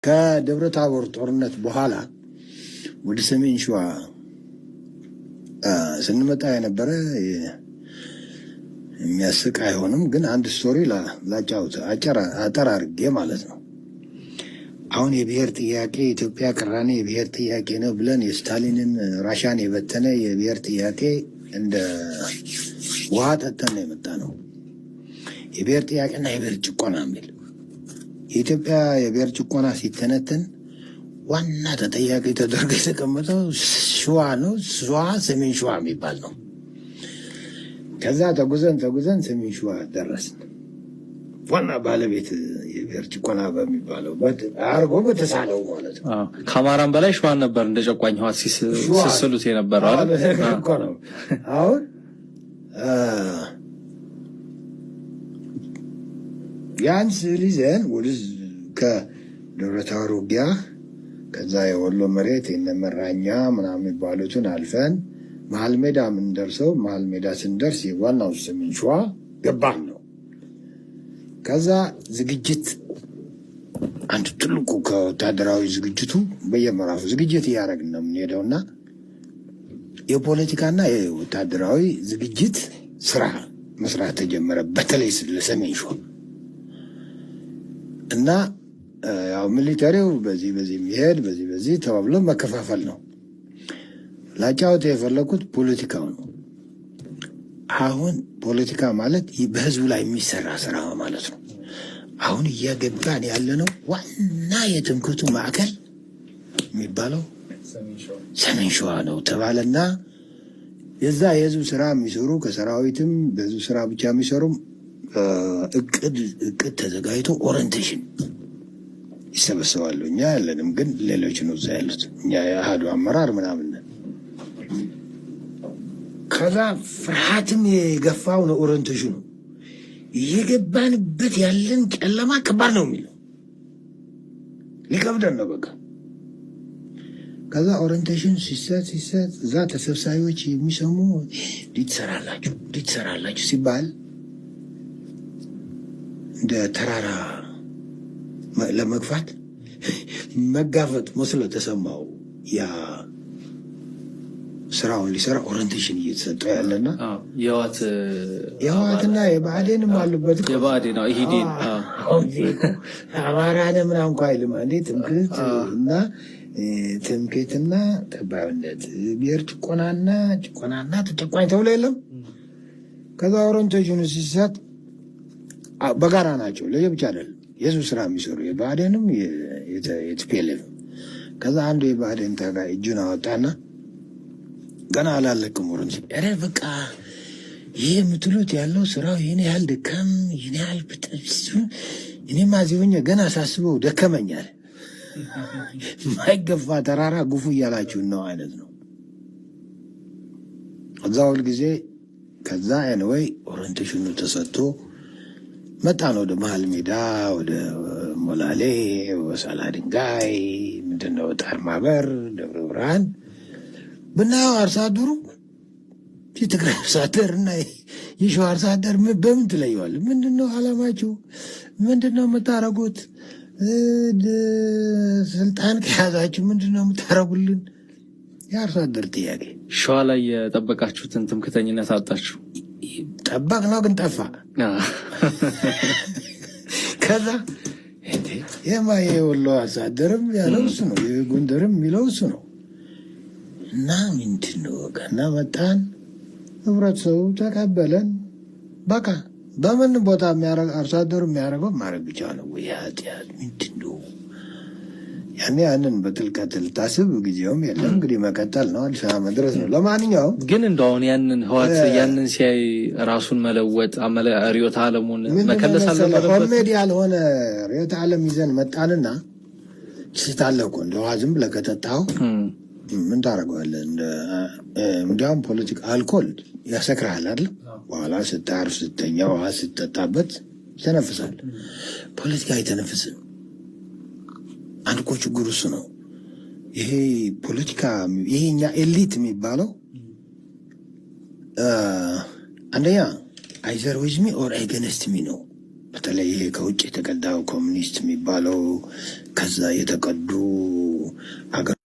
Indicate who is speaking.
Speaker 1: ከደብረ ታቦር ጦርነት በኋላ ወደ ሰሜን ሸዋ ስንመጣ የነበረ የሚያስቅ አይሆንም፣ ግን አንድ ስቶሪ ላጫውት አጠር አድርጌ ማለት ነው። አሁን የብሔር ጥያቄ ኢትዮጵያ ቅራኔ የብሔር ጥያቄ ነው ብለን የስታሊንን ራሻን የበተነ የብሔር ጥያቄ እንደ ውሃ ጠጥተን ነው የመጣ ነው። የብሔር ጥያቄና የብሔር ጭቆና የሚል የኢትዮጵያ የብሔር ጭቆና ሲተነተን ዋና ተጠያቂ ተደርጎ የተቀመጠው ሸዋ ነው። ሸዋ ሰሜን ሸዋ የሚባል ነው። ከዛ ተጉዘን ሰሜን ሸዋ ደረስን። ዋና ባለቤት የብሔር ጭቆና በሚባለው አርጎ በተሳለው ማለት ነው።
Speaker 2: ከአማራም በላይ ሸዋን ነበር እንደ ጨቋኝ ህዋት ሲስሉት የነበረው
Speaker 1: ነው። አሁን ያን ስዕል ይዘን ወደ ከደብረ ታቦር ውጊያ ከዛ የወሎ መሬት የነመራኛ ምናምን የሚባሉትን አልፈን መሀል ሜዳ የምንደርሰው መሀል ሜዳ ስንደርስ የዋናው ሰሜን ሸዋ ገባን ነው። ከዛ ዝግጅት አንድ ትልቁ ከወታደራዊ ዝግጅቱ በየምዕራፉ ዝግጅት እያደረግን ነው የምንሄደውና የፖለቲካና የወታደራዊ ዝግጅት ስራ መስራት ተጀመረ። በተለይ ለሰሜን ሸዋ እና ያው ሚሊተሪው በዚህ የሚሄድ በዚህ ተባብሎ መከፋፈል ነው። ላጫውት የፈለኩት ፖለቲካው ነው። አሁን ፖለቲካ ማለት በህዝቡ ላይ የሚሰራ ስራ ማለት ነው። አሁን እያገባን ያለነው ዋና የትምክህቱ ማዕከል የሚባለው ሰሜን ሸዋ ነው ተባለና የዛ የህዝብ ስራ የሚሰሩ ከሰራዊትም በህዝብ ስራ ብቻ የሚሰሩም እቅድ ተዘጋጅቶ ኦሪንቴሽን ይሰበሰባሉ። እኛ ያለንም ግን ሌሎች ነው እዛ ያሉት። እኛ የአሃዱ አመራር ምናምን ከዛ ፍርሃትም የገፋው ነው ኦሪንቴሽኑ። እየገባንበት ያለን ጨለማ ከባድ ነው የሚለው ሊከብደን ነው በቃ። ከዛ ኦሪንቴሽን ሲሰጥ እዛ ተሰብሳቢዎች የሚሰሙ ሊትሰራላችሁ ሲባል እንደ ተራራ ለመግፋት መጋፈጥ መስሎ ተሰማው። ያ ስራውን ሊሰራ ኦሪንቴሽን እየተሰጠ ያለና የህወሓትና የብአዴንም አሉበት።
Speaker 2: የብአዴን ነው ኢህዴን
Speaker 1: አማራነ ምናምን እንኳ አይልም። እንዴ ትምክህትና ጠባብነት ብሔር ጭቆናና ተጨቋኝ ተብሎ የለም። ከዛ ኦሪንቴሽኑ ሲሰጥ በጋራ ናቸው፣ ለየብቻ አይደለም። የህዝብ ስራ የሚሰሩ የብአዴንም የቲፒኤልኤፍ። ከዛ አንዱ የብአዴን ታጋይ እጁን አወጣና ገና አላለቅም ኦሪንቴሽን፣ ኧረ በቃ ይህ የምትሉት ያለው ስራው ይህን ያህል ደከም ይህን ያህል እኔማ ዚሆኛ ገና ሳስበው ደከመኛል። ማይገፋ ተራራ ጉፉ እያላችሁ ነው አይነት ነው። እዛ ሁል ጊዜ ከዛ ኤንወይ ኦሪንቴሽኑ ተሰጥቶ መጣን ወደ መሀል ሜዳ፣ ወደ ሞላሌ፣ ወሳላ ድንጋይ፣ ምንድነው ጣር ማበር፣ ደብረ ብርሃን ብናየው አርሶ አደሩ የትግራይ አርሶ አደር እና የሸዋ አርሶ አደር በምን ትለየዋል? ምንድነው አላማችሁ? ምንድነው የምታረጉት? ስልጣን ከያዛችሁ ምንድነው የምታረጉልን? የአርሶ አደር ጥያቄ።
Speaker 2: ሸዋ ላይ የጠበቃችሁትን ትምክህተኝነት አጣችሁ።
Speaker 1: ጠባቅ ነው ግን ጠፋ። ከዛ የወሎ አርሶ አደርም ያለው እሱ ነው፣ የጎንደርም የሚለው እሱ ነው። እና ምንድን ነው እና መጣን፣ ህብረተሰቡ ተቀበለን። በቃ በምን ቦታ አርሶ አደሩ የሚያደርገው ማድረግ ብቻ ነው ወይ ኃጢአት ምንድን ነው? ያንን በጥልቀት ልታስብ ጊዜውም የለም። እንግዲህ መቀጠል ነው፣ አዲስ አበባ መድረስ ነው። ለማንኛውም
Speaker 2: ግን እንደው አሁን ያንን ህዋት ያንን ሲያይ ራሱን መለወጥ ርዕዮተ ዓለሙን መከለስ አልነበረበት።
Speaker 1: ኮሜዲ ያልሆነ ርዕዮተ ዓለም ይዘን መጣንና ስታለቁ እንደ ውሃ ዝም ብለህ ከጠጣኸው ምን ታደርገዋለህ? እንዲያውም ፖለቲካ አልኮል ያሰክርሃል አይደል? በኋላ ስታርፍ ስተኛ ውሃ ስትጠጣበት ይተነፍሳል። ፖለቲካ አይተነፍስም። አንድ እኮ ችግሩ እሱ ነው። ይሄ ፖለቲካ ይሄኛ ኤሊት የሚባለው አንደኛ አይዘር ዊዝ ሚ ኦር አገንስት ሚ ነው። በተለይ ይሄ ከውጭ የተቀዳው ኮሚኒስት የሚባለው ከዛ የተቀዱ አገር